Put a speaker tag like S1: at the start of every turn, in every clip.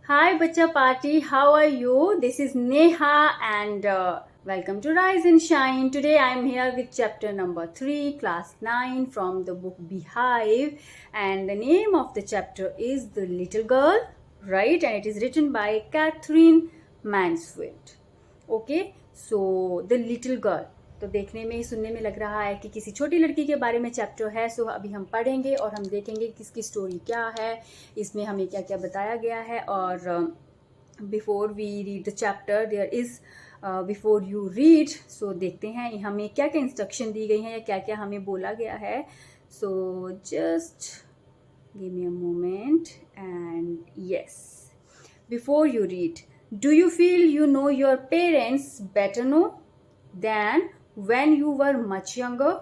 S1: Hi, Bacha Party. How are you? This is Neha and welcome to Rise and Shine. Today I am here with chapter number 3, class 9 from the book Beehive. And the name of the chapter is The Little Girl, right? And it is written by Catherine Mansfield. Okay, so The Little Girl. तो देखने में सुनने में लग रहा है कि किसी छोटी लड़की के बारे में चैप्टर है. सो अभी हम पढ़ेंगे और हम देखेंगे कि इसकी स्टोरी क्या है, इसमें हमें क्या क्या बताया गया है. और before we read the chapter there is before you read, so देखते हैं हमें क्या क्या इंस्ट्रक्शन दी गई हैं या क्या क्या हमें बोला गया है. So just give me a moment and yes, before you read, do you feel you know your parents better now than when you were much younger?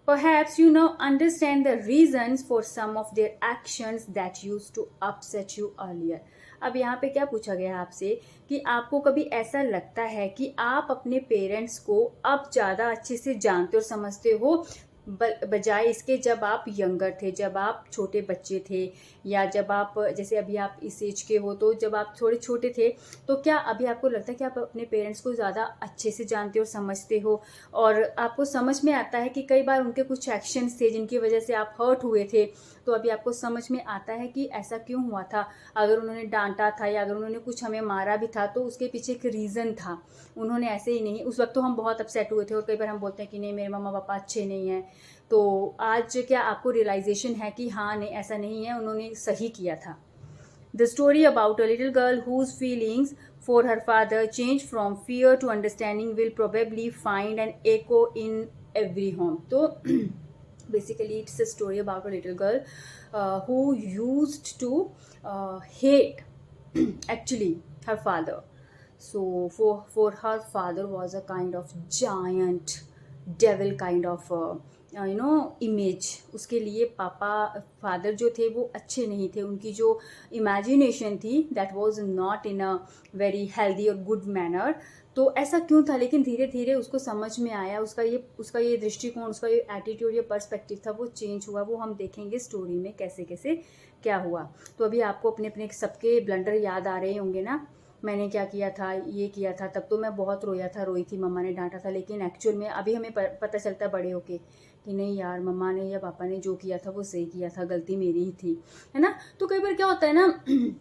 S1: Perhaps you now understand the reasons for some of their actions that used to upset you earlier. अब यहाँ पे क्या पूछा गया है आपसे कि आपको कभी ऐसा लगता है कि आप अपने पेरेंट्स को अब ज़्यादा अच्छे से जानते और समझते हो बजाय इसके जब आप यंगर थे, जब आप छोटे बच्चे थे, या जब आप जैसे अभी आप इस एज के हो, तो जब आप थोड़े छोटे थे तो क्या अभी आपको लगता है कि आप अपने पेरेंट्स को ज़्यादा अच्छे से जानते और समझते हो और आपको समझ में आता है कि कई बार उनके कुछ एक्शंस थे जिनकी वजह से आप हर्ट हुए थे, तो अभी आपको समझ में आता है कि ऐसा क्यों हुआ था. अगर उन्होंने डांटा था या अगर उन्होंने कुछ हमें मारा भी था तो उसके पीछे एक रीज़न था. उन्होंने ऐसे ही नहीं, उस वक्त तो हम बहुत अपसेट हुए थे और कई बार हम बोलते हैं कि नहीं मेरे मम्मा पापा अच्छे नहीं हैं. तो आज क्या आपको रियलाइजेशन है कि हाँ नहीं ऐसा नहीं है, उन्होंने सही किया था. The story about a little girl whose feelings for her father changed from fear to understanding will probably find an echo in every home. तो basically it's a story about a little girl who used to hate actually her father. So for her father was a kind of giant devil kind of image. उसके लिए पापा father जो थे वो अच्छे नहीं थे. उनकी जो इमेजिनेशन थी that was not in a very healthy और गुड मैनर. तो ऐसा क्यों था, लेकिन धीरे धीरे उसको समझ में आया, उसका ये दृष्टिकोण, उसका ये एटीट्यूड, ये पर्सपेक्टिव था वो चेंज हुआ. वो हम देखेंगे स्टोरी में कैसे कैसे क्या हुआ. तो अभी आपको अपने अपने सबके ब्लंडर याद आ रहे होंगे ना, मैंने क्या किया था, ये किया था, तब तो मैं बहुत रोया था, रोई थी, मम्मा ने डांटा था. लेकिन एक्चुअल में अभी हमें पता चलता बड़े होके कि नहीं यार, मम्मा ने या पापा ने जो किया था वो सही किया था, गलती मेरी ही थी, है ना. तो कई बार क्या होता है ना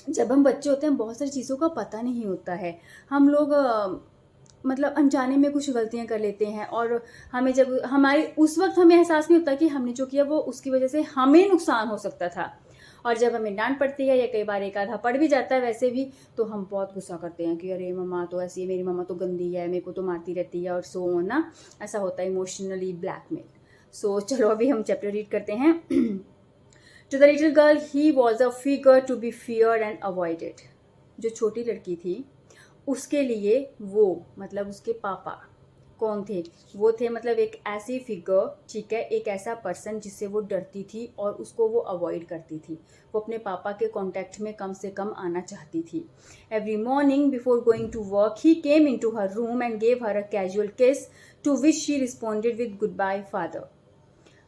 S1: जब हम बच्चे होते हैं बहुत सारी चीज़ों का पता नहीं होता है. हम लोग मतलब अनजाने में कुछ गलतियां कर लेते हैं और हमें जब हमारे उस वक्त हमें एहसास नहीं होता कि हमने जो किया वो उसकी वजह से हमें नुकसान हो सकता था. और जब हमें डांट पड़ती है या कई बार एक आधा पड़ भी जाता है वैसे भी, तो हम बहुत गुस्सा करते हैं कि अरे मम्मा तो ऐसी है, मेरी मम्मा तो गंदी है, मेरे को तो मारती रहती है और सो ऑन ना. ऐसा होता है, इमोशनली ब्लैकमेल. सो चलो अभी हम चैप्टर रीड करते हैं. To the little girl he was a figure to be feared and avoided. जो छोटी लड़की थी उसके लिए वो मतलब उसके पापा कौन थे, वो थे मतलब एक ऐसी फिगर, ठीक है, एक ऐसा पर्सन जिससे वो डरती थी और उसको वो अवॉइड करती थी. वो अपने पापा के कांटेक्ट में कम से कम आना चाहती थी. Every morning before going to work he came in to her room and gave her a casual kiss to which she responded with good bye father.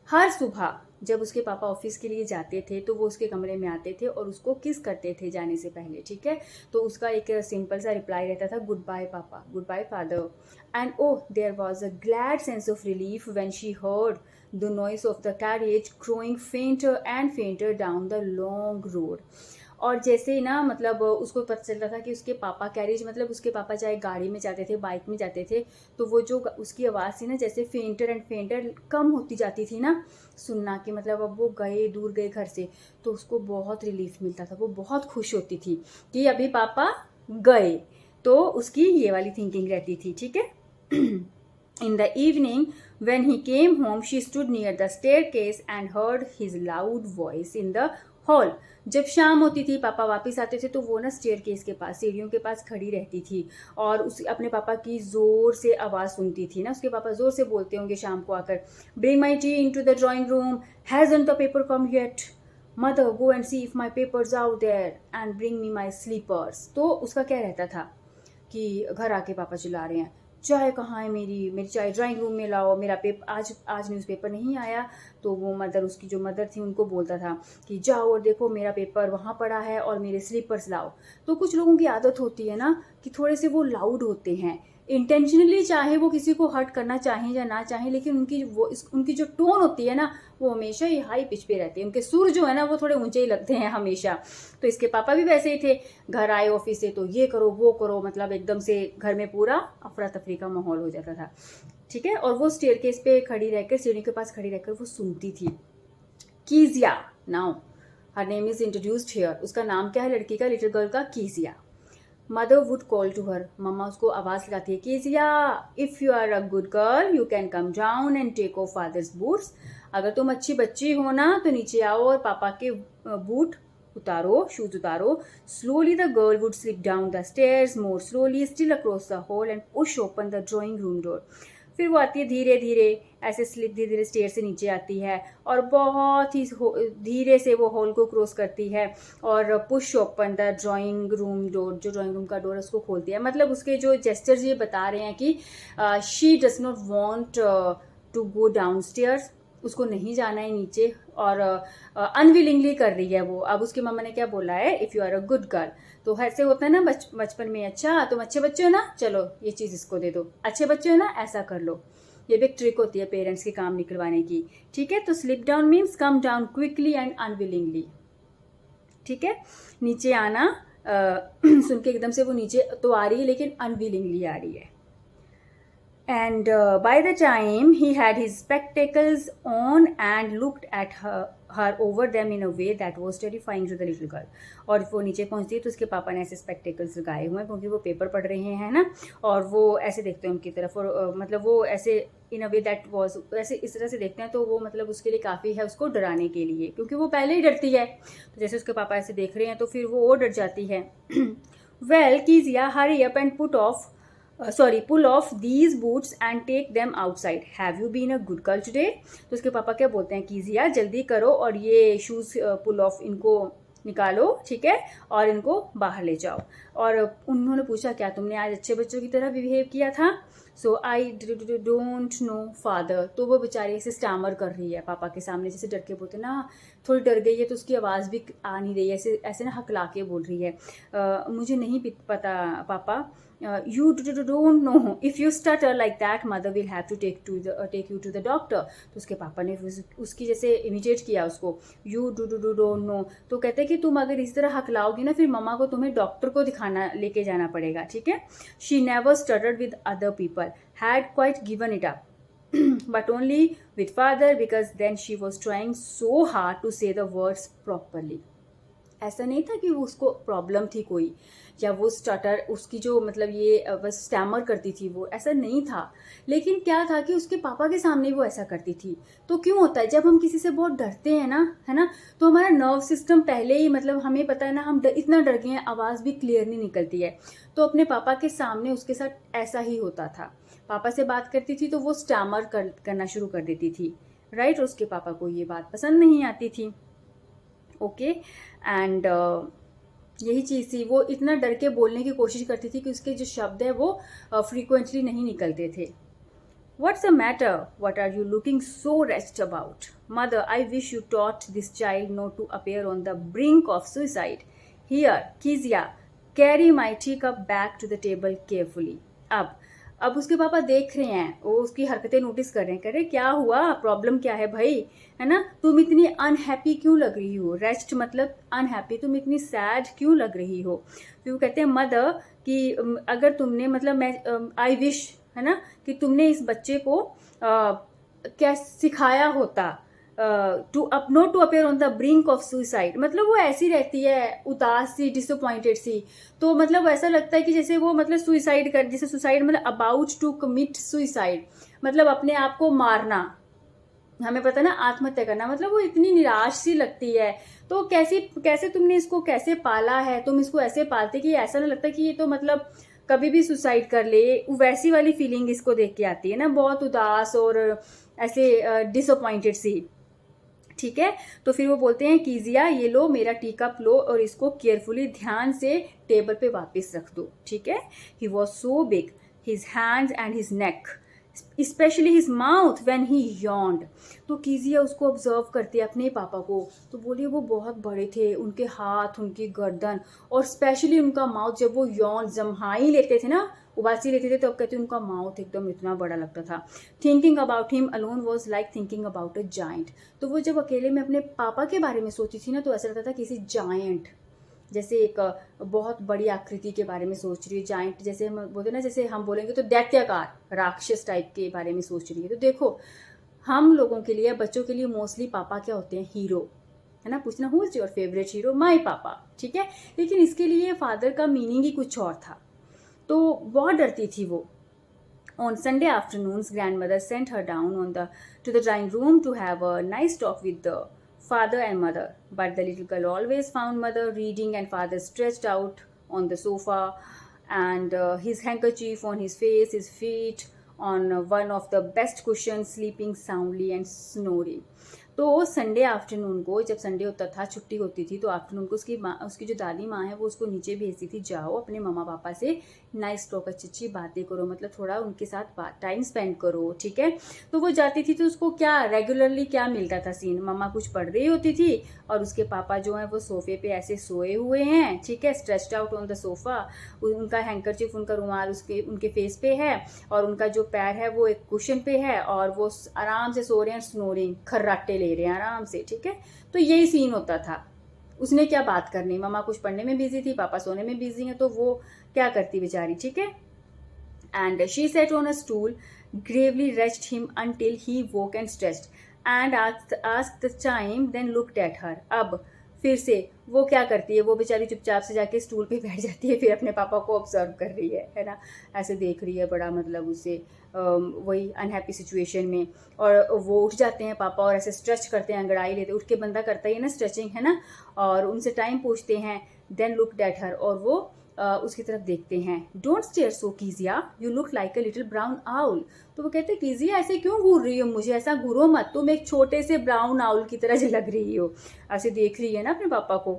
S1: हर सुबह जब उसके पापा ऑफिस के लिए जाते थे तो वो उसके कमरे में आते थे और उसको किस करते थे जाने से पहले, ठीक है. तो उसका एक सिंपल सा रिप्लाई रहता था, goodbye papa, good bye father. And oh there was a glad sense of relief when she heard the noise of the carriage growing fainter and fainter down the long road. और जैसे ही ना मतलब उसको पता चलता था कि उसके पापा कैरिज मतलब उसके पापा चाहे गाड़ी में जाते थे, बाइक में जाते थे, तो वो जो उसकी आवाज़ थी ना जैसे फेंटर एंड फेंटर कम होती जाती थी ना सुनना, कि मतलब अब वो गए, दूर गए घर से, तो उसको बहुत रिलीफ मिलता था. वो बहुत खुश होती थी कि अभी पापा गए, तो उसकी ये वाली थिंकिंग रहती थी, ठीक है. In the evening, when he came home, she stood near the staircase and heard his loud voice in the hall. जब शाम होती थी, पापा वापस आते थे, तो वो ना स्टेयरकेस के पास, सीढ़ियों के पास खड़ी रहती थी और उस अपने पापा की ज़ोर से आवाज़ सुनती थी ना. उसके पापा ज़ोर से बोलते होंगे शाम को आकर, bring my tea in to the drawing room, hasn't the paper come yet, mother go and see if my papers out there and bring me my slippers. तो उसका क्या रहता था कि घर आके पापा चिल्ला रहे हैं चाय कहाँ है मेरी चाय ड्राइंग रूम में लाओ, मेरा पेपर आज न्यूज़पेपर नहीं आया। तो वो मदर, उसकी जो मदर थी, उनको बोलता था कि जाओ और देखो मेरा पेपर वहाँ पड़ा है और मेरे स्लीपर्स लाओ। तो कुछ लोगों की आदत होती है ना कि थोड़े से वो लाउड होते हैं इंटेंशनली, चाहे वो किसी को हर्ट करना चाहें या ना चाहें, लेकिन उनकी जो टोन होती है ना वो हमेशा ही हाई पिच पे रहती है, उनके सुर जो है ना वो थोड़े ऊंचे ही लगते हैं हमेशा। तो इसके पापा भी वैसे ही थे, घर आए ऑफिस से तो ये करो वो करो, मतलब एकदम से घर में पूरा अफरा तफरी का माहौल हो जाता था, ठीक है। और वो स्टेयरकेस पे खड़ी रहकर, सीढ़ी के पास खड़ी रहकर वो सुनती थी। Kezia, now her name is introduced here. उसका नाम क्या है लड़की का, लिटिल गर्ल का, Kezia. Mother would call to her, मम्मा उसको आवाज लगाती है, Kezia if you are a good girl you can come down and take off father's boots. अगर तुम अच्छी बच्ची हो ना तो नीचे आओ और पापा के बूट उतारो, शूज उतारो। Slowly the girl would slip down the stairs more slowly still across the hall and push open the drawing room door. फिर वो आती है धीरे धीरे, ऐसे स्लिप धीरे धीरे स्टेयर से नीचे आती है और बहुत ही धीरे से वो हॉल को क्रॉस करती है और push open the drawing room door, जो ड्राइंग रूम का डोर है उसको खोलती है। मतलब उसके जो जेस्चर्स ये बता रहे हैं कि she does not want to go downstairs, उसको नहीं जाना है नीचे और अनविलिंगली कर रही है वो। अब उसकी मम्मा ने क्या बोला है, if you are a good girl. तो ऐसे होता है ना बचपन में, अच्छा तुम अच्छे बच्चे हो ना, चलो ये चीज़ इसको दे दो, अच्छे बच्चे हो ना ऐसा कर लो। ये भी एक ट्रिक होती है पेरेंट्स के काम निकलवाने की, ठीक है। तो slip down means come down quickly and unwillingly, ठीक है। नीचे आना सुन के एकदम से वो नीचे तो आ रही है लेकिन अनविलिंगली आ रही है। And by the time he had his spectacles on and looked at her over them in a way that was terrifying to the little girl. और वो नीचे पहुंचती है तो उसके पापा ने ऐसे स्पेक्टेकल्स लगाए हुए हैं क्योंकि वो पेपर पढ़ रहे हैं ना, और वो ऐसे देखते हैं उनकी तरफ और मतलब वो ऐसे इन अ वे दैट वाज, ऐसे इस तरह से देखते हैं तो वो मतलब उसके लिए काफ़ी है उसको डराने के लिए, क्योंकि वो पहले ही डरती है। तो जैसे उसके पापा ऐसे देख रहे हैं तो फिर वो और डर जाती है। Well Kezia hurry up and pull off these boots and take them outside. Have you been a good girl today? तो उसके पापा क्या बोलते हैं, कीजिया जल्दी करो और ये शूज़ पुल ऑफ इनको निकालो, ठीक है, और इनको बाहर ले जाओ। और उन्होंने पूछा क्या तुमने आज अच्छे बच्चों की तरह बिहेव किया था? सो आई डोंट नो फादर। तो वो बेचारी ऐसे स्टैमर कर रही है पापा के सामने, जैसे डर के बोलते ना, थोड़ी डर गई है तो उसकी आवाज़ भी आ नहीं रही है, ऐसे ऐसे ना हकला के बोल रही है, मुझे नहीं पता पापा, you don't know. If you stutter like that, mother will have to take you to the doctor. तो उसके पापा ने उसकी जैसे इमिटेट किया उसको, you don't know। तो कहते हैं कि तुम अगर इस तरह हकलाओगी ना फिर मम्मा को तुम्हें डॉक्टर को दिखाना लेके जाना पड़ेगा, ठीक है। She never stuttered with other people, had quite given it up. But only with father because then she was trying so hard to say the words properly. ऐसा नहीं था कि वो उसको प्रॉब्लम थी कोई, या वो स्टटर उसकी जो मतलब ये बस स्टैमर करती थी, वो ऐसा नहीं था। लेकिन क्या था कि उसके पापा के सामने वो ऐसा करती थी। तो क्यों होता है, जब हम किसी से बहुत डरते हैं ना, है ना, तो हमारा नर्व सिस्टम पहले ही मतलब हमें पता है ना, हम इतना डर गए हैं, आवाज़ भी क्लियर नहीं निकलती है। तो अपने पापा के सामने उसके साथ ऐसा ही होता था। पापा से बात करती थी तो वो स्टैमर करना शुरू कर देती थी, राइट। उसके पापा को ये बात पसंद नहीं आती थी, ओके। एंड यही चीज़ थी, वो इतना डर के बोलने की कोशिश करती थी कि उसके जो शब्द है वो फ्रीक्वेंटली नहीं निकलते थे। What's the matter? What are you looking so wretched about? Mother, I wish you taught this child not to appear on the brink of suicide. Here, Kezia, carry my teacup back to the table carefully. अब उसके पापा देख रहे हैं, वो उसकी हरकतें notice कर रहे हैं, कह रहे क्या हुआ, प्रॉब्लम क्या है भाई, है ना, तुम इतनी अनहैप्पी क्यों लग रही हो। रेस्ट मतलब अनहैप्पी, तुम इतनी सैड क्यों लग रही हो। फिर वो कहते हैं मदर कि अगर तुमने मतलब मैं आई विश, है ना, कि तुमने इस बच्चे को क्या सिखाया होता, not to appear on the brink of suicide. मतलब वो ऐसी रहती है उदास सी, डिसअपॉइंटेड सी, तो मतलब ऐसा लगता है कि जैसे वो मतलब सुसाइड कर, जैसे सुसाइड मतलब अबाउट टू कमिट सुसाइड, मतलब अपने आप को मारना, हमें पता है ना, आत्महत्या करना। मतलब वो इतनी निराश सी लगती है। तो कैसे तुमने इसको कैसे पाला है, तुम इसको ऐसे पालते कि ऐसा ना लगता कि ये तो मतलब कभी भी सुसाइड कर ले, वैसी वाली फीलिंग इसको देख के आती है ना, बहुत उदास और ऐसे डिसअपॉइंटेड सी, ठीक है। तो फिर वो बोलते हैं कीजिया ये लो मेरा टी कप लो और इसको केयरफुली ध्यान से टेबल पे वापस रख दो, ठीक है। He was so big his hands and his neck, especially his mouth when he yawned. तो कीजिया उसको ऑब्जर्व करती है अपने पापा को, तो बोलिए वो बहुत बड़े थे, उनके हाथ, उनकी गर्दन और स्पेशली उनका माउथ, जब वो यौन जम्हाई लेते थे ना, उबासी लेते थे, तो अब कहते उनका माउथ एकदम इतना बड़ा लगता था. Thinking about him alone was like thinking about a giant. तो वो जब अकेले में अपने पापा के बारे में सोची थी ना, तो ऐसा लगता था किसी जायंट, जैसे एक बहुत बड़ी आकृति के बारे में सोच रही है. जाइंट जैसे हम बोलते ना, जैसे हम बोलेंगे तो दैत्याकार, राक्षस टाइप के बारे में सोच रही है. तो देखो, हम लोगों के लिए, बच्चों के लिए मोस्टली पापा क्या होते हैं? हीरो, है ना. पूछना who is your favourite hero? My पापा, ठीक है. लेकिन इसके लिए फादर का मीनिंग ही कुछ और था. तो बहुत डरती थी वो. On Sunday afternoons, grandmother sent her down to the dining room to have a nice talk with the father and mother. But the little girl always found mother reading and father stretched out on the sofa, and his handkerchief on his face, his feet on one of the best cushions, sleeping soundly and snoring. तो Sunday afternoon को, जब Sunday होता था, छुट्टी होती थी, तो afternoon को उसकी जो दादी माँ है वो उसको नीचे भेजती थी, जाओ अपने मम्मा पापा से नाइस टॉक, अच्छी अच्छी बातें करो, मतलब थोड़ा उनके साथ टाइम स्पेंड करो, ठीक है. तो वो जाती थी, तो उसको क्या रेगुलरली क्या मिलता था सीन? मम्मा कुछ पढ़ रही होती थी और उसके पापा जो हैं वो सोफे पे ऐसे सोए हुए हैं, ठीक है, stretched out on the sofa. उनका हैंकरचिफ, उनका रुमाल उनके फेस पे है, और उनका जो पैर है वो एक कुशन पे है, और वो आराम से सो रहे हैं, स्नोरिंग, खर्राटे ले रहे हैं आराम से, ठीक है. तो यही सीन होता था. उसने क्या बात करनी? मम्मा कुछ पढ़ने में बिजी थी, पापा सोने में बिजी हैं, तो वो क्या करती बेचारी, ठीक है. And she said on a stool, gravely reached him until he woke and stretched and asked the time, then looked at her. अब फिर से वो क्या करती है? वो बेचारी चुपचाप से जाके स्टूल पे बैठ जाती है, फिर अपने पापा को ऑब्जर्व कर रही है ना, ऐसे देख रही है, बड़ा मतलब उससे वही अनहैप्पी सिचुएशन में. और वो उठ जाते हैं पापा और ऐसे स्ट्रेच करते हैं, अंगड़ाई लेते, उठ के बंदा करता ही है ना स्ट्रेचिंग, है ना, और उनसे टाइम पूछते हैं. देन लुक्ड एट हर, और वो उसकी तरफ देखते हैं. Don't stare so Kezia, you look like a little brown owl. तो वो कहते हैं कीजिया ऐसे क्यों घूर रही हो? मुझे ऐसा घूरो मत, तुम एक छोटे से ब्राउन आउल की तरह लग रही हो. ऐसे देख रही है ना अपने पापा को.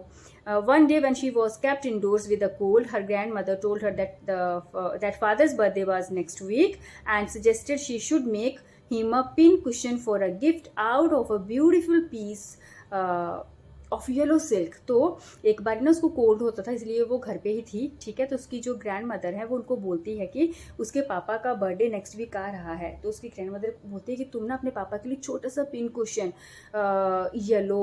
S1: One day when she was kept indoors with a cold, her grandmother told her that father's birthday was next week and suggested she should make him a pin cushion for a gift out of a beautiful piece of yellow silk. तो एक बार ना उसको cold होता था, इसलिए वो घर पे ही थी, ठीक है. तो उसकी जो ग्रैंड मदर है वो उनको बोलती है कि उसके पापा का बर्थडे नेक्स्ट वीक आ रहा है. तो उसकी ग्रैंड मदर बोलती है कि तुम ना अपने पापा के लिए छोटा सा पिन कुशन येलो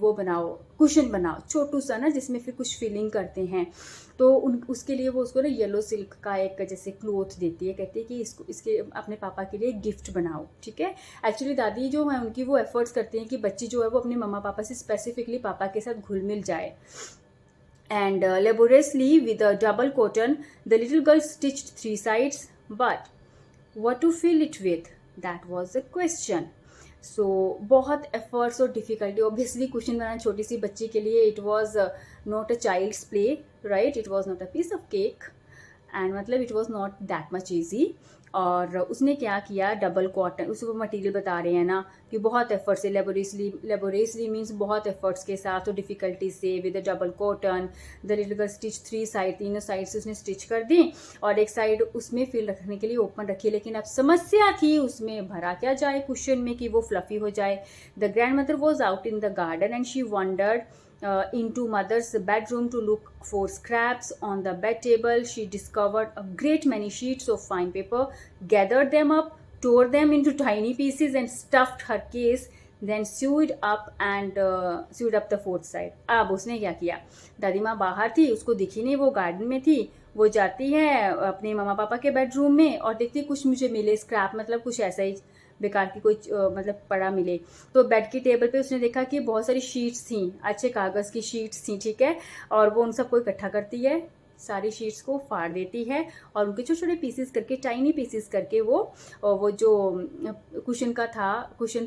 S1: वो बनाओ, कुशन बनाओ छोटू सा ना, जिसमें फिर कुछ फिलिंग करते हैं. तो उसके लिए वो उसको ना येलो सिल्क का एक जैसे क्लोथ देती है, कहती है कि इसके अपने पापा के लिए गिफ्ट बनाओ, ठीक है. एक्चुअली दादी जो है उनकी वो एफर्ट्स करती हैं कि बच्ची जो है वो अपने मम्मा पापा से स्पेसिफिकली पापा के साथ घुल मिल जाए. And laboriously with a double cotton, the little girl stitched 3 sides, but what to fill it with? That was the question. So बहुत efforts और difficulty. Obviously कुशन बनाना छोटी सी बच्ची के लिए it was not a child's play, right? It was not a piece of cake, and मतलब it was not that much easy. और उसने क्या किया? डबल कॉटन, उसको मटेरियल बता रहे हैं ना कि बहुत एफर्ट से, लेबोरेसली मीन्स बहुत एफर्ट्स के साथ, तो डिफिकल्टी से, with double cotton the little girl stitch 3 side, तीनों साइड से उसने स्टिच कर दी, और एक साइड उसमें फिल रखने के लिए ओपन रखी. लेकिन अब समस्या थी उसमें भरा क्या जाए कुशन में कि वो फ्लफी हो जाए. The grand mother was out in the garden and she wondered into mother's bedroom to look for scraps on the bed table. She discovered a great many sheets of fine paper, gathered them up, tore them into tiny pieces and stuffed her case, then sewed up the 4th side. अब उसने क्या किया? दादी माँ बाहर थी, उसको दिखी नहीं, वो गार्डन में थी. वो जाती है अपने मम्मा पापा के बेडरूम में और देखती है कुछ मुझे मिले स्क्रैप, मतलब कुछ ऐसा ही बेकार की कोई मतलब पड़ा मिले. तो बेड की टेबल पे उसने देखा कि बहुत सारी शीट्स थी, अच्छे कागज़ की शीट्स थी, ठीक है. और वो उन सबको इकट्ठा करती है, सारी शीट्स को फाड़ देती है और उनके छोटे छोटे पीसेस करके, टाइनी पीसेस करके वो जो कुशन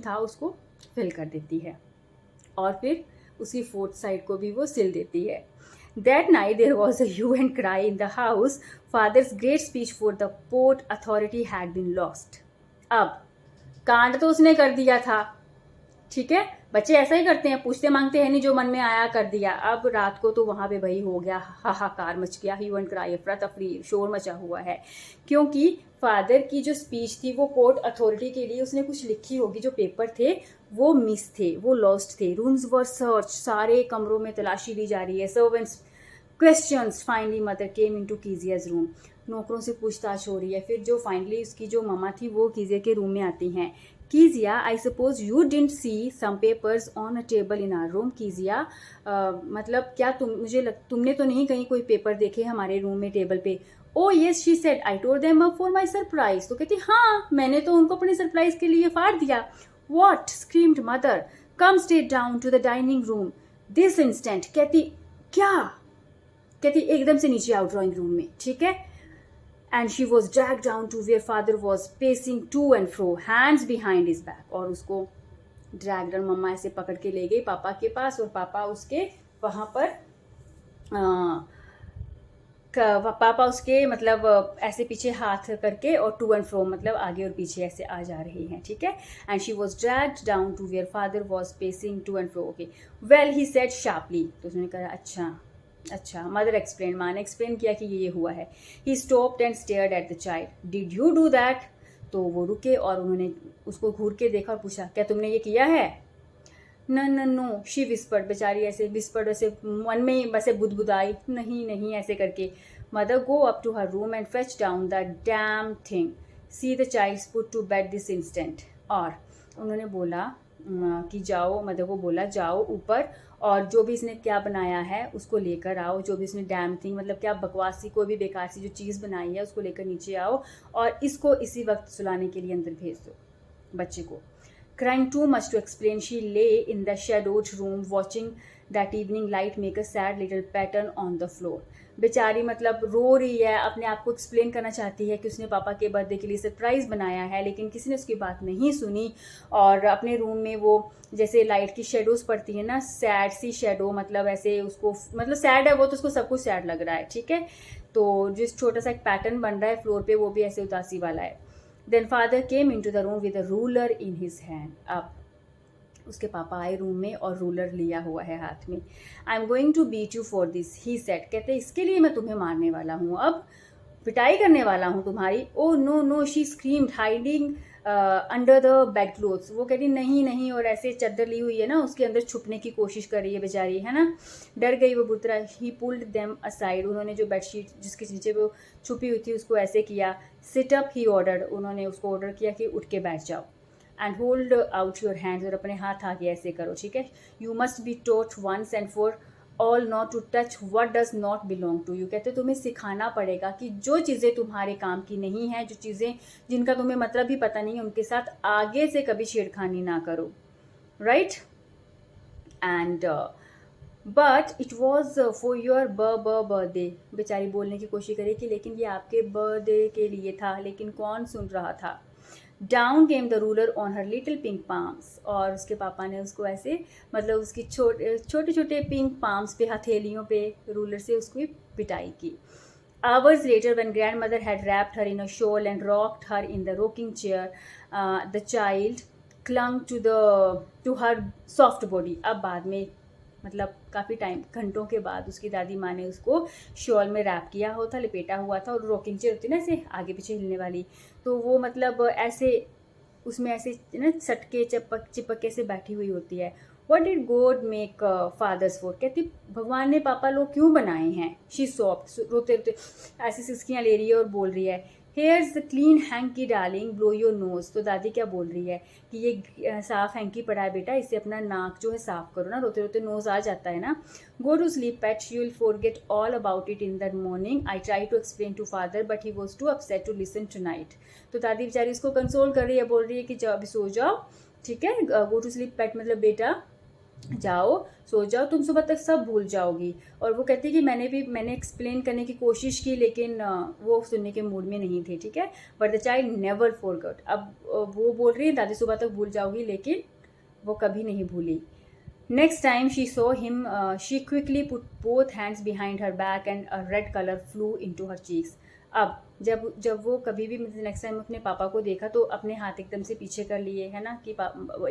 S1: था उसको फिल कर देती है, और फिर उसकी 4th साइड को भी वो सिल देती है. That night there was a hue and cry in the house. Father's great speech for the Port Authority had been lost. अब कांड तो उसने कर दिया था, ठीक है, बच्चे ऐसा ही करते हैं, पूछते मांगते हैं नहीं, जो मन में आया कर दिया। अब रात को तो वहाँ पे भाई हो गया, हाहाकार मच गया, ह्यू एंड क्राई, अफरा तफरी, शोर मचा हुआ है, क्योंकि फादर की जो स्पीच थी वो पोर्ट अथॉरिटी के लिए उसने कुछ लिखी होगी, जो पेपर थे वो मिस थे, वो लॉस्ट थे। रूम्स वर सर्च, सारे कमरों में तलाशी ली जा रही है। Servants questions, finally mother came into Kezia's room, नौकरों से पूछताछ हो रही है। फिर जो फाइनली उसकी जो ममा थी वो कीजिया के रूम में आती हैं। Kezia, I suppose you didn't see some papers on a table in our room. Kezia, मतलब क्या तुमने तो नहीं कहीं कोई पेपर देखे हमारे रूम में टेबल पे? Oh yes, she said, I told them up for my surprise. तो कहती हाँ, मैंने तो उनको अपने सरप्राइज के लिए फाड़ दिया। What, screamed mother, come straight down to the dining room this instant. कहती क्या? कहती एकदम से नीचे आओ ड्राइंग रूम में, ठीक है। And she was drag down to where father was pacing to and fro, hands behind his back. और उसको ड्रैग डाउन, मम्मा ऐसे पकड़ के ले गई पापा के पास, और पापा उसके वहाँ पर पापा उसके मतलब ऐसे पीछे हाथ करके और टू एंड फ्रो मतलब आगे और पीछे ऐसे आ जा रही हैं, ठीक है। And she was dragged down to where father was pacing to and fro. Okay, well he said sharply. तो उसने कहा अच्छा। मदर एक्सप्लेन, माँ ने एक्सप्लेन किया कि ये हुआ है। He stopped and stared at the child, did you do that? तो वो रुके और उन्होंने उसको घूर के देखा और पूछा, क्या तुमने ये किया है? नो, शी विस्पर्ड, बेचारी ऐसे विस्पर्ड, ऐसे मन में ही वैसे बुदबुदाई, नहीं ऐसे करके। Mother go up to her room and fetch down the damn thing, see the child's put to bed this instant. और उन्होंने बोला कि जाओ, मदर को बोला जाओ ऊपर और जो भी इसने क्या बनाया है उसको लेकर आओ, जो भी इसने डैम थिंग मतलब क्या बकवासी कोई भी बेकार सी जो चीज़ बनाई है उसको लेकर नीचे आओ और इसको इसी वक्त सुलाने के लिए अंदर भेज दो बच्चे को। Crying too much to explain, she lay in the shadowed room watching that evening light make a sad little pattern on the floor. बेचारी मतलब रो रही है, अपने आप को एक्सप्लेन करना चाहती है कि उसने पापा के बर्थडे के लिए सरप्राइज़ बनाया है, लेकिन किसी ने उसकी बात नहीं सुनी। और अपने रूम में वो जैसे लाइट की शेडोज़ पड़ती है ना, सैड सी शेडो, मतलब ऐसे उसको मतलब सैड है वो तो उसको सब कुछ सैड लग रहा है, ठीक है। तो जिस छोटा सा एक पैटर्न बन रहा है फ्लोर पे वो भी ऐसे उदासी वाला है। Then father came into the room with a ruler in his hand. अब उसके पापा आए रूम में और रूलर लिया हुआ है हाथ में। I am going to beat you for this, he said, कहते इसके लिए मैं तुम्हें मारने वाला हूँ, अब पिटाई करने वाला हूँ तुम्हारी। Oh no, she screamed hiding under the bed clothes. वो कहती नहीं, और ऐसे चादर ली हुई है ना उसके अंदर छुपने की कोशिश कर रही है बेचारी, है ना, डर गई वो बुरी तरह। ही पुल्ड देम असाइड, उन्होंने जो बेडशीट जिसके नीचे वो छुपी हुई थी उसको ऐसे किया। सिट अप, ही ऑर्डर्ड, उन्होंने उसको ऑर्डर किया कि उठ के बैठ जाओ। And hold out your hands, और अपने हाथ आगे ऐसे करो, ठीक है। You must be taught once and for all not to touch what does not belong to you. कहते तुम्हें सिखाना पड़ेगा कि जो चीज़ें तुम्हारे काम की नहीं हैं, जो चीज़ें जिनका तुम्हें मतलब भी पता नहीं है, उनके साथ आगे से कभी छेड़खानी ना करो, right. And but it was for your birthday. बेचारी बोलने की कोशिश करी कि लेकिन ये आपके बर्थडे के लिए था, लेकिन कौन सुन रहा था। Down came the ruler on her little pink palms, और उसके पापा ने उसको ऐसे मतलब उसकी छोटे छोटे पिंक पाम्स पे, हथेलियों पे रूलर से उसको पिटाई की। Hours later, when grandmother had wrapped her in a shawl and rocked her in the rocking chair, the child clung to her soft body. अब बाद में मतलब काफ़ी टाइम, घंटों के बाद उसकी दादी माँ ने उसको शॉल में रैप किया होता, लिपेटा हुआ था, और रॉकिंग चेयर होती है ना ऐसे आगे पीछे हिलने वाली, तो वो मतलब ऐसे उसमें ऐसे ना सटके चिपक के से बैठी हुई होती है। What did God make fathers for? कहती भगवान ने पापा लोग क्यों बनाए हैं। She sobbed, रोते रोते ऐसी सिसकियाँ ले रही है और बोल रही है, Here's the clean hanky darling, blow your nose। तो दादी क्या बोल रही है कि ये साफ हैंकी पड़ा है बेटा, इससे अपना नाक जो है साफ करो ना, रोते रोते नोज आ जाता है ना। Go to sleep pet, you will forget all about it in the morning. I tried to explain to father but he was too upset to listen tonight। तो दादी बेचारी उसको कंसोल कर रही है, बोल रही है कि जाओ अभी सो जाओ, ठीक है। गो टू स्लीप पेट मतलब बेटा जाओ सो जाओ, तुम सुबह तक सब भूल जाओगी। और वो कहती है कि मैंने एक्सप्लेन करने की कोशिश की, लेकिन वो सुनने के मूड में नहीं थे, ठीक है। But the child never forgot. अब वो बोल रही है दादी सुबह तक भूल जाओगी, लेकिन वो कभी नहीं भूली। Next time she saw him, she quickly put both hands behind her back and a red color flew into her cheeks. अब जब वो कभी भी नेक्स्ट टाइम अपने पापा को देखा तो अपने हाथ एकदम से पीछे कर लिए, है ना, कि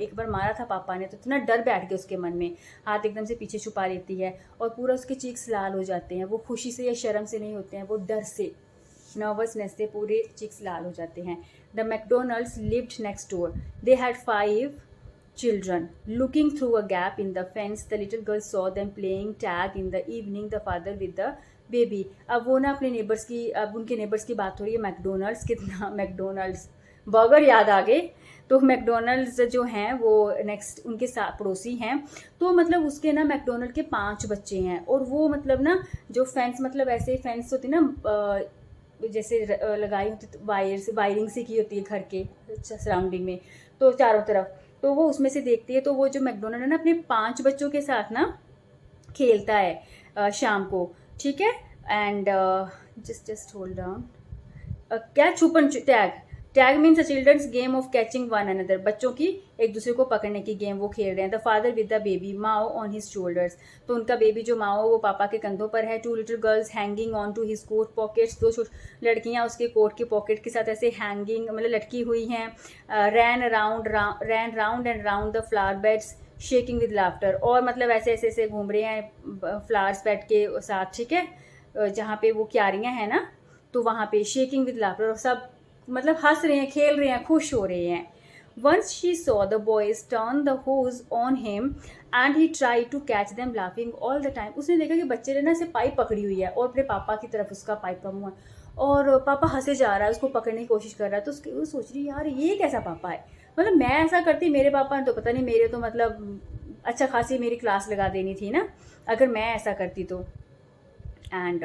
S1: एक बार मारा था पापा ने तो इतना डर बैठ गया उसके मन में, हाथ एकदम से पीछे छुपा लेती है और पूरा उसके चीक्स लाल हो जाते हैं। वो खुशी से या शर्म से नहीं होते हैं, वो डर से, नर्वसनेस से पूरे चीक्स लाल हो जाते हैं। The McDonald's lived next door. They had 5 children. Looking through a gap in the fence, the little girl saw them playing tag in the evening, the father with the baby. अब वो ना अपने neighbours की, अब उनके neighbours की बात हो रही है, मैकडोनल्ड्स, कितना मैकडोनल्ड्स बर्गर याद आ गए। तो मैकडोनल्ड्स जो हैं वो नेक्स्ट उनके साथ पड़ोसी हैं। तो मतलब उसके ना मैकडोनल्ड के 5 बच्चे हैं और वो मतलब ना जो फेंस, मतलब ऐसे फेंस होती ना जैसे लगाई होती वायरिंग से की होती है घर के सराउंडिंग में, तो चारों तरफ, तो वो उसमें से देखती है। तो वो जो मैकडोनल्ड है ना अपने 5 बच्चों के साथ ना खेलता है शाम को, ठीक है। एंड जस्ट होल्ड डाउन, क्या छुपन tag means a children's game of catching one another, बच्चों की एक दूसरे को पकड़ने की गेम वो खेल रहे हैं। The father with the baby, Mao on his shoulders, तो उनका बेबी जो माओ वो पापा के कंधों पर है। 2 little girls hanging on to his coat pockets, 2 लड़कियां उसके कोट के पॉकेट के साथ ऐसे हैंगिंग मतलब लटकी हुई हैं। Ran round and round the flower beds shaking with laughter, और मतलब ऐसे ऐसे ऐसे घूम रहे हैं फ्लावर्स बेड के साथ, ठीक है, जहाँ पे वो क्यारियाँ हैं ना, तो वहाँ पे शेकिंग विद लाफ्टर, और सब मतलब हंस रहे हैं, खेल रहे हैं, खुश हो रहे हैं। Once she saw the boys turn the hose on him and he tried to catch them laughing all the time. उसने देखा कि बच्चे ने ना से पाइप पकड़ी हुई है और अपने पापा की तरफ उसका पाइप का मुँह है और पापा हंसे जा रहा है, उसको पकड़ने की कोशिश कर रहा है। तो उसकी वो सोच रही है यार ये कैसा पापा है, मतलब मैं ऐसा करती मेरे पापा ने तो पता नहीं, मेरे तो मतलब अच्छा खासी मेरी क्लास लगा देनी थी ना अगर मैं ऐसा करती तो। And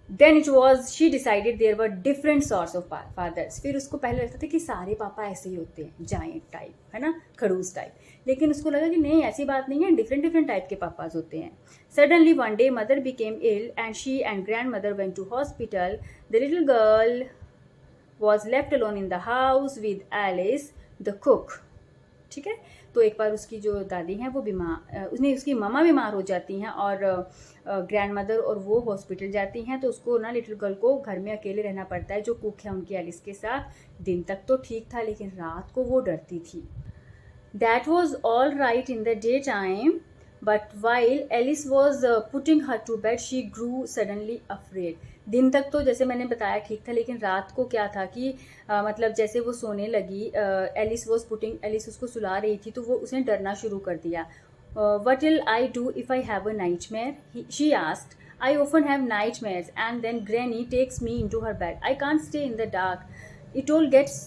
S1: then it was she decided there were different sorts of fathers. फिर उसको पहले लगता था कि सारे पापा ऐसे ही होते हैं, जायंट टाइप, है ना, खड़ूस टाइप, लेकिन उसको लगा कि नहीं ऐसी बात नहीं है, डिफरेंट डिफरेंट टाइप के पापाज होते हैं। Suddenly one day mother became ill and she and grand mother went to hospital. The little girl was left alone in the house with Alice the cook, ठीक है। तो एक बार उसकी जो दादी हैं वो उसकी मम्मा बीमार हो जाती हैं और ग्रैंड मदर और वो हॉस्पिटल जाती हैं, तो उसको ना लिटिल गर्ल को घर में अकेले रहना पड़ता है, जो कुक है उनकी एलिस के साथ। दिन तक तो ठीक था लेकिन रात को वो डरती थी। That was all right in the day time but while Alice was putting her to bed she grew suddenly afraid. दिन तक तो जैसे मैंने बताया ठीक था, लेकिन रात को क्या था कि मतलब जैसे वो सोने लगी, एलिस उसको सुला रही थी, तो वो उसने डरना शुरू कर दिया। What will I do if I have a nightmare? She asked. I often have nightmares and then Granny takes me into her bed. I can't stay in the dark. It all gets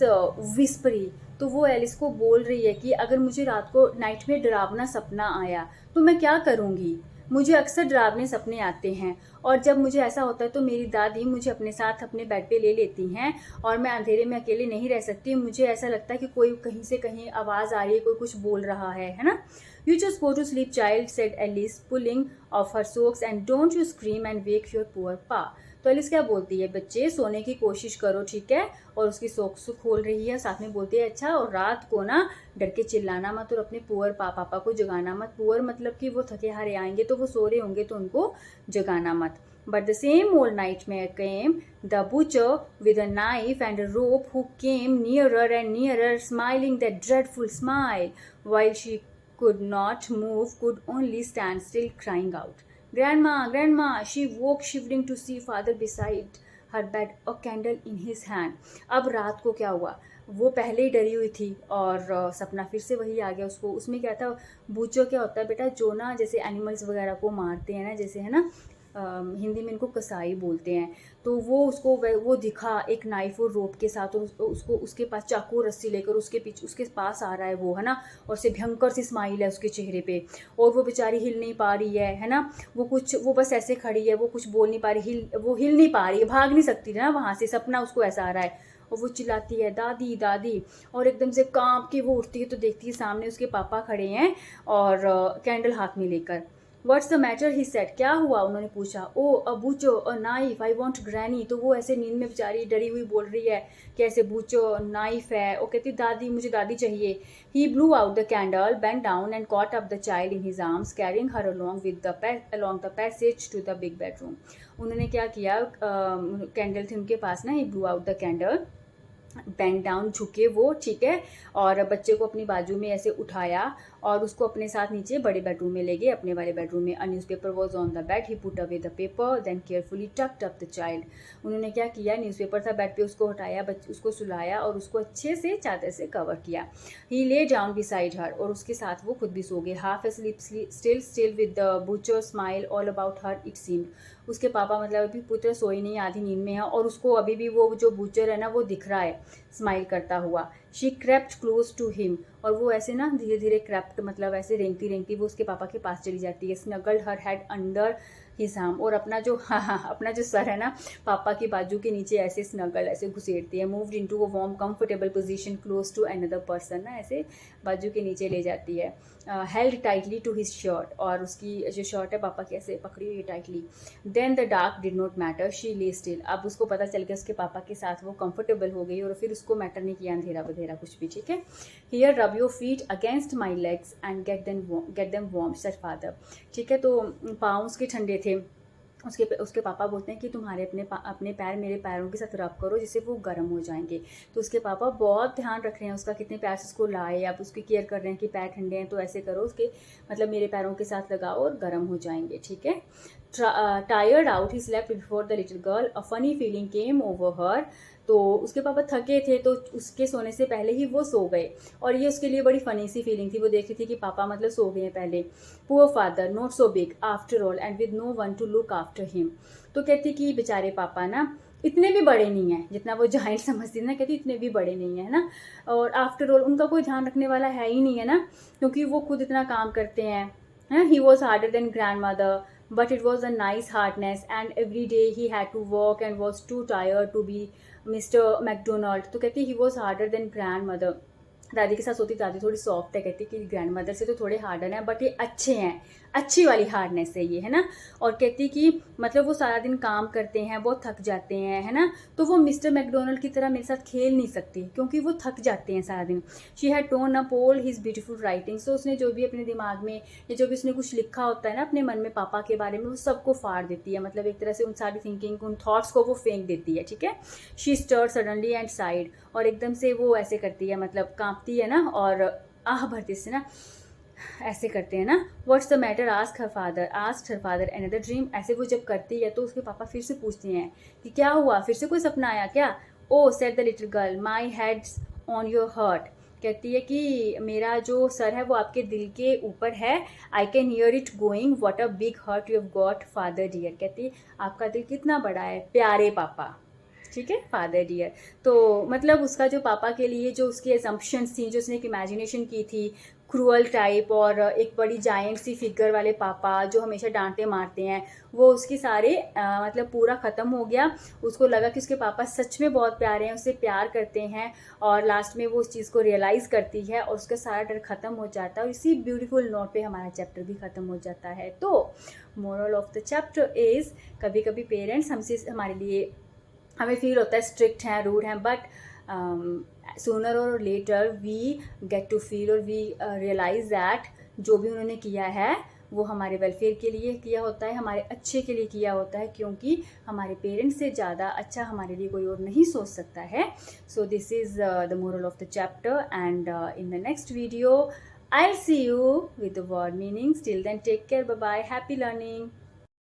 S1: whispery. तो वो Alice को बोल रही है कि अगर मुझे रात को नाइट में डरावना सपना आया तो मैं क्या करूँगी, मुझे अक्सर डरावने सपने आते हैं और जब मुझे ऐसा होता है तो मेरी दादी मुझे अपने साथ अपने बेड पे ले लेती हैं और मैं अंधेरे में अकेले नहीं रह सकती। मुझे ऐसा लगता है कि कोई कहीं से कहीं आवाज़ आ रही है, कोई कुछ बोल रहा है ना। You just go to sleep, child, said Alice, pulling off her socks, and don't you scream and wake your poor pa. तो एलिस क्या बोलती है, बच्चे सोने की कोशिश करो, ठीक है, और उसकी सॉक्स खोल रही है, साथ में बोलती है अच्छा, और रात को ना डर के चिल्लाना मत और अपने पुअर पापा को जगाना मत। पुअर मतलब कि वो थके हारे आएंगे तो वो सो रहे होंगे तो उनको जगाना मत। But the same old nightmare came, the butcher with a knife and a rope who came nearer and nearer, smiling that dreadful smile, while she could not move, could only stand still, crying out, Grandma, Grandma! She woke shivering to see father beside her bed, a candle in his hand. अब रात को क्या हुआ, वो पहले ही डरी हुई थी और सपना फिर से वही आ गया उसको। उसमें क्या था, बूचो क्या होता है बेटा, जो ना जैसे एनिमल्स वगैरह को मारते हैं ना, जैसे है ना, हिंदी में इनको कसाई बोलते हैं। तो वो उसको वो दिखा एक नाइफ और रोप के साथ और उसको उसके पास चाकू रस्सी लेकर उसके पास आ रहा है वो, है ना, और से भयंकर सी स्माइल है उसके चेहरे पे और वो बेचारी हिल नहीं पा रही है ना, वो बस ऐसे खड़ी है, वो कुछ बोल नहीं पा रही, वो हिल नहीं पा रही है, भाग नहीं सकती ना वहाँ से, सपना उसको ऐसा आ रहा है और वो चिल्लाती है दादी दादी, और एकदम से कांप के वो उठती है तो देखती है सामने उसके पापा खड़े हैं और कैंडल हाथ में लेकर। What's the matter he said, क्या हुआ उन्होंने पूछा। Oh a butcher a knife I want granny, तो वो ऐसे नींद में बेचारी डरी हुई बोल रही है कि ऐसे बूचो नाइफ है, वो कहती दादी मुझे दादी चाहिए। He blew out the candle, bent down and caught up the child in his arms, carrying her along the passage to the big bedroom। उन्होंने क्या किया, कैंडल थी उनके पास ना, he blew out the candle, bent down झुके वो, ठीक है, और बच्चे को अपनी बाजू में ऐसे उठाया और उसको अपने साथ नीचे बड़े बेडरूम में ले गए, अपने वाले बेडरूम में। A newspaper was on the bed, he put away the paper then carefully tucked up the child. उन्होंने क्या किया, न्यूज़पेपर था बेड पे, उसको हटाया, उसको सुलाया और उसको अच्छे से चादर से कवर किया। ही ले डाउन बिसाइड हर, और उसके साथ वो खुद भी सो गए। Half asleep still with the butcher smile all about her it seemed। उसके पापा मतलब अभी पुत्र सोई नहीं, आधी नींद में है, और उसको अभी भी वो जो बूचर है ना वो दिख रहा है स्माइल करता हुआ। She crept close to him, और वो ऐसे ना धीरे धीरे क्रेप्ट मतलब ऐसे रेंगती रेंगती वो उसके पापा के पास चली जाती है। स्नगल्ड हर हेड अंडर हिज आर्म, और अपना जो अपना जो सर है ना पापा की बाजू के नीचे ऐसे स्नगल ऐसे घुसेड़ती है। Moved into a warm comfortable position close to another person, ना ऐसे बाजू के नीचे ले जाती है। Held tightly to his shirt, और उसकी जो शर्ट है पापा की ऐसे पकड़ी हुई tightly. Then the dark did not matter, she lay still. अब उसको पता चल गया उसके पापा के साथ वो कंफर्टेबल हो गई, और फिर उसको मैटर नहीं किया अंधेरा वधेरा कुछ भी, ठीक है। Here rub your feet against my legs and get them warm said father, ठीक है। तो पाँव उसके ठंडे थे, उसके पापा बोलते हैं कि तुम्हारे अपने पैर मेरे पैरों के साथ रब करो जिससे वो गर्म हो जाएंगे। तो उसके पापा बहुत ध्यान रख रहे हैं उसका, कितने प्यार से उसको लाए, आप उसकी केयर कर रहे हैं कि पैर ठंडे हैं तो ऐसे करो उसके, मतलब मेरे पैरों के साथ लगाओ और गर्म हो जाएंगे, ठीक है। Tired out he slept before the little girl, a funny feeling came over हर। तो उसके पापा थके थे तो उसके सोने से पहले ही वो सो गए, और ये उसके लिए बड़ी फनी सी फीलिंग थी, वो देख रही थी कि पापा मतलब सो गए हैं पहले। Poor father not so big after all and with no one to look after him. तो कहती कि बेचारे पापा ना इतने भी बड़े नहीं हैं जितना वो जाइंट समझती ना, कहती इतने भी बड़े नहीं है ना, और आफ्टर ऑल उनका कोई ध्यान रखने वाला है ही नहीं है ना, क्योंकि वो खुद इतना काम करते हैं। He was harder than grand mother, but it was a nice hardness and every day he had to work and was too tired to be Mr. McDonald। तो कहती he was harder than grandmother, दादी के साथ सोती, दादी थोड़ी soft है, कहती कि ग्रैंड मदर से तो थोड़े हार्डर हैं बट ये अच्छे हैं, अच्छी वाली हार्डनेस है ये, है ना। और कहती कि मतलब वो सारा दिन काम करते हैं, बहुत थक जाते हैं, है ना, तो वो मिस्टर मैकडोनल्ड की तरह मेरे साथ खेल नहीं सकती क्योंकि वो थक जाते हैं सारा दिन। She had torn up all his beautiful writing, so उसने जो भी अपने दिमाग में या जो भी उसने कुछ लिखा होता है ना अपने मन में पापा के बारे में, वो सबको फाड़ देती है, मतलब एक तरह से उन सारी थिंकिंग उन थॉट्स को वो फेंक देती है, ठीक है। She stirred suddenly and sighed, और एकदम से वो ऐसे करती है, मतलब कांपती है ना, और आह भरती से ना ऐसे करते हैं ना। What's the matter ask her father another dream, ऐसे वो जब करती है तो उसके पापा फिर से पूछते हैं कि क्या हुआ, फिर से कोई सपना आया क्या। Oh said the little girl my head's on your heart, कहती है कि मेरा जो सर है वो आपके दिल के ऊपर है। I can hear it going, what a big heart you have got father dear, कहती है आपका दिल कितना बड़ा है प्यारे पापा, ठीक है, फादर डियर। तो मतलब उसका जो पापा के लिए जो उसकी एजम्पशंस थी, जो उसने एक इमेजिनेशन की थी क्रूअल टाइप और एक बड़ी जायंट सी फिगर वाले पापा जो हमेशा डांटे मारते हैं, वो उसके सारे मतलब पूरा ख़त्म हो गया। उसको लगा कि उसके पापा सच में बहुत प्यारे हैं, उससे प्यार करते हैं, और लास्ट में वो उस चीज़ को रियलाइज़ करती है और उसका सारा डर ख़त्म हो जाता है, और इसी ब्यूटीफुल नोट पे हमारा चैप्टर भी ख़त्म हो जाता है। तो moral of the chapter is, कभी कभी पेरेंट्स हमसे हमारे लिए हमें फील होता है स्ट्रिक्ट हैं, रूड हैं, बट सूनर और later we get to feel और वी रियलाइज़ दैट जो भी उन्होंने किया है वो हमारे वेलफेयर के लिए किया होता है, हमारे अच्छे के लिए किया होता है, क्योंकि हमारे पेरेंट्स से ज़्यादा अच्छा हमारे लिए कोई और नहीं सोच सकता है। So this is the moral of the chapter, and in the next video I'll see you with the word meanings. Till then, take care. Bye bye. Happy learning.